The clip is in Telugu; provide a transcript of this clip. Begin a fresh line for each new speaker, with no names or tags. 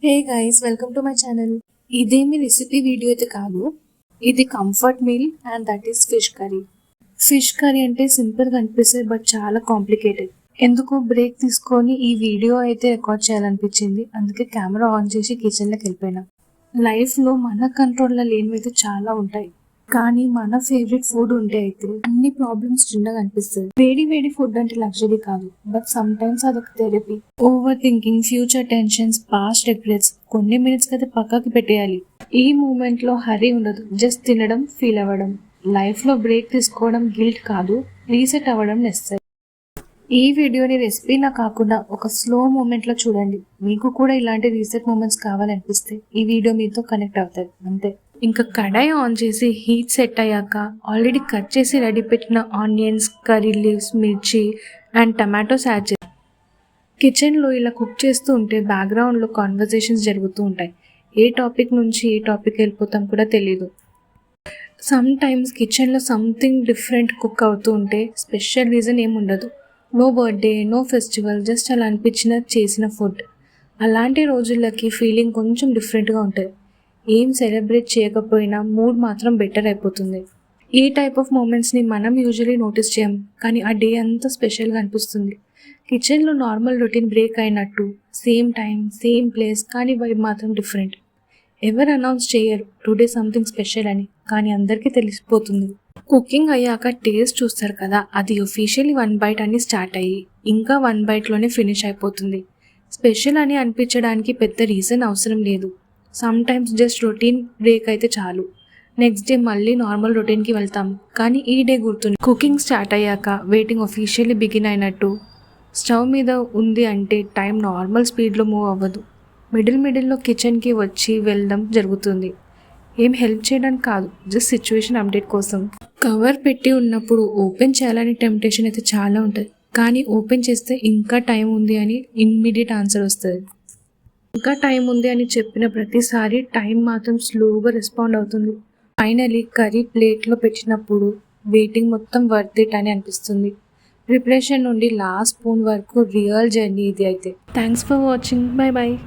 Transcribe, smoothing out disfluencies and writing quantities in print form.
Hey guys, welcome to my channel. ఇదేమి రెసిపీ వీడియో అయితే కాదు, ఇది comfort meal and that is fish curry. Fish curry అంటే సింపుల్గా అనిపిస్తుంది, బట్ చాలా కాంప్లికేటెడ్. ఎందుకో బ్రేక్ తీసుకొని ఈ వీడియో అయితే రికార్డ్ చేయాలనిపించింది, అందుకే కెమెరా ఆన్ చేసి కిచెన్లోకి వెళ్ళిపోయినా. లైఫ్లో మన కంట్రోల్లో లేనివి అయితే చాలా ఉంటాయి, కానీ మన ఫేవరెట్ ఫుడ్ ఉంటే అయితే అన్ని ప్రాబ్లమ్స్ చిన్నగా అనిపిస్తుంది. వేడి వేడి ఫుడ్ అంటే లగ్జరీ కాదు, బట్ సమ్ టైమ్స్ అదొక therapy. Over thinking, future tensions, past regrets కొన్ని మినిట్స్ అయితే పక్కకి పెట్టేయాలి. ఈ మూమెంట్ లో హరీ ఉండదు, జస్ట్ తినడం, ఫీల్ అవ్వడం. లైఫ్ లో బ్రేక్ తీసుకోవడం గిల్ట్ కాదు, రీసెట్ అవ్వడం నెసెసరీ. ఈ వీడియోని రెసిపీలా కాకుండా ఒక స్లో మూమెంట్ లో చూడండి. మీకు కూడా ఇలాంటి రీసెట్ మూమెంట్స్ కావాలనిపిస్తే ఈ వీడియో మీతో కనెక్ట్ అవుతుంది అంతే. ఇంకా కడాయి ఆన్ చేసి హీట్ సెట్ అయ్యాక ఆల్రెడీ కట్ చేసి రెడీ పెట్టిన ఆనియన్స్, కర్రీ లీవ్స్, మిర్చి అండ్ టమాటోస్ యాడ్ చేసి కిచెన్లో ఇలా కుక్ చేస్తూ ఉంటే బ్యాక్గ్రౌండ్లో కాన్వర్జేషన్స్ జరుగుతూ ఉంటాయి. ఏ టాపిక్ నుంచి ఏ టాపిక్ వెళ్ళిపోతాం కూడా తెలీదు. సమ్ టైమ్స్ కిచెన్లో సంథింగ్ డిఫరెంట్ కుక్ అవుతూ ఉంటే స్పెషల్ రీజన్ ఏముండదు. No birthday, no festival, just అలా అనిపించిన చేసిన ఫుడ్. అలాంటి రోజులకి ఫీలింగ్ కొంచెం డిఫరెంట్గా ఉంటుంది. ఏం సెలబ్రేట్ చేయకపోయినా మూడ్ మాత్రం బెటర్ అయిపోతుంది. ఈ టైప్ ఆఫ్ మూమెంట్స్ని మనం యూజువలీ నోటీస్ చేయం, కానీ ఆ డే అంతా స్పెషల్గా అనిపిస్తుంది. కిచెన్లో నార్మల్ రొటీన్ బ్రేక్ అయినట్టు, సేమ్ టైం, సేమ్ ప్లేస్, కానీ వైబ్ మాత్రం డిఫరెంట్. ఎవరు అనౌన్స్ చేయరు టుడే సంథింగ్ స్పెషల్ అని, కానీ అందరికీ తెలిసిపోతుంది. కుకింగ్ అయ్యాక టేస్ట్ చూస్తారు కదా, అది ఒఫీషియల్లీ 1 బైట్ అని స్టార్ట్ అయ్యి ఇంకా 1 బైట్లోనే ఫినిష్ అయిపోతుంది. స్పెషల్ అని అనిపించడానికి పెద్ద రీజన్ అవసరం లేదు. Some times just routine break అయితే చాలు. నెక్స్ట్ డే మళ్ళీ నార్మల్ రొటీన్కి వెళ్తాం, కానీ ఈ డే గుర్తుంది. కుకింగ్ స్టార్ట్ అయ్యాక వెయిటింగ్ ఒఫీషియల్లీ బిగిన్ అయినట్టు. స్టవ్ మీద ఉంది అంటే టైం నార్మల్ స్పీడ్లో మూవ్ అవ్వదు. మిడిల్లో కిచెన్కి వచ్చి వెళ్ళడం జరుగుతుంది. ఏం హెల్ప్ చేయడానికి కాదు, జస్ట్ సిచ్యువేషన్ అప్డేట్ కోసం. కవర్ పెట్టి ఉన్నప్పుడు ఓపెన్ చేయాలని టెంప్టేషన్ అయితే చాలా ఉంటుంది, కానీ ఓపెన్ చేస్తే ఇంకా టైం ఉంది అని ఇమ్మీడియట్ ఆన్సర్ వస్తుంది. ఇంకా టైం ఉంది అని చెప్పిన ప్రతిసారి టైం మాత్రం స్లోగా రెస్పాండ్ అవుతుంది. ఫైనలీ కర్రీ ప్లేట్లో పెట్టినప్పుడు వెయిటింగ్ మొత్తం వర్త్ ఇట్ అని అనిపిస్తుంది. ప్రిపరేషన్ నుండి లాస్ట్ స్పూన్ వరకు రియల్ జర్నీ ఇది అయితే. Thanks for watching. By by.